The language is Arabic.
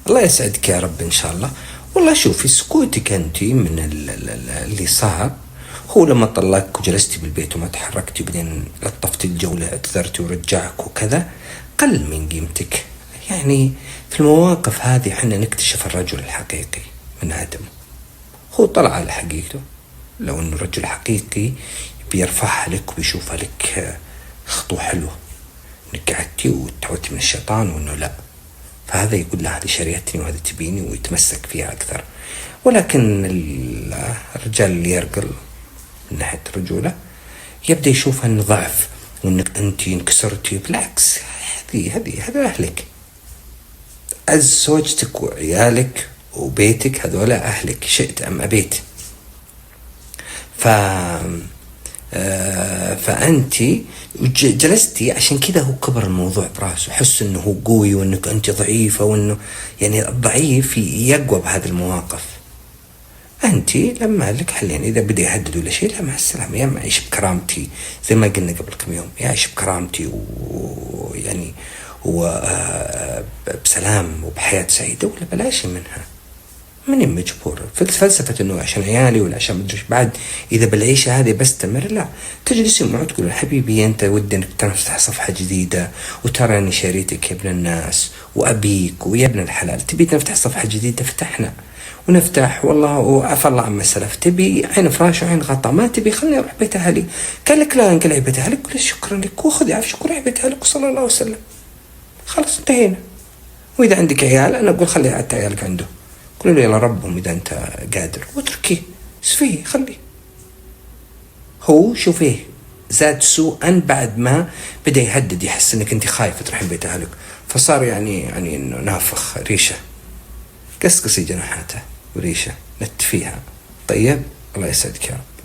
الله يسعدك يا رب إن شاء الله. والله شوفي، سكوتك أنت من اللي صار هو لما طلقك وجلستي بالبيت وما تحركتي، وبعدين لطفت الجولة اعتذرتي ورجعك وكذا، قل من قيمتك. يعني في المواقف هذه حنا نكتشف الرجل الحقيقي من عدمه. هو طلع على حقيقته. لو انه رجل حقيقي بيرفعها لك وبيشوفها لك خطوة حلوة، انك قعدتي وتعودتي من الشيطان، وانه لا، فهذا يقول له هذه شريعتني وهذه تبيني ويتمسك فيها اكثر. ولكن الرجال اللي يرقل من ناحية الرجولة يبدأ يشوفها انه ضعف، وانك انت انكسرتي. بالعكس، هذا اهلك، زوجتك وعيالك وبيتك، هذولا أهلك شئت أم أبيت. فأنت جلستي عشان كذا. هو كبر الموضوع براسه، حس إنه هو قوي وإنك أنت ضعيفة، وإنه يعني الضعيف يقوى بهذه المواقف. أنت لما لك حلين، إذا بدي يهدد ولا شيء، لا مع السلامة، يا ما أعيش بكرامتي زي ما قلنا قبل كم يوم، يا أعيش بكرامتي ويعني وبسلام وبحياة سعيدة، ولا بلاش منها. ماني مجبور في فلسفة انه عشان عيالي ولا عشان مدري بعد اذا بالعيشة هذه بستمر. لا، تجلسي معه تقول حبيبي انت ودي انك تفتح صفحة جديدة، وترى اني شريتك يا ابن الناس وابيك ويا ابن الحلال، تبي نفتح صفحة جديدة، فتحنا ونفتح والله وعفى الله عما سلف. تبي عين فراش وعين غطاء، ما تبي خلني اروح بيت اهلي. قال لك لا، انقلعي بيت اهلك، قل شكرا لك وخذي عف شكرا بيت اهلك وصلى الله وسلم، خلاص انتهينا. واذا عندك عيال انا اقول خلي عيالك عنده، قل له يلا ربهم اذا انت قادر، واتركيه سفيه خليه. هو شوفيه زاد سوءا بعد ما بدا يهدد، يحس انك انت خايفه تروحين بيت اهلك، فصار يعني انه نافخ ريشه. قصقصي جناحاته وريشه نت فيها. طيب، الله يسعدك يا رب.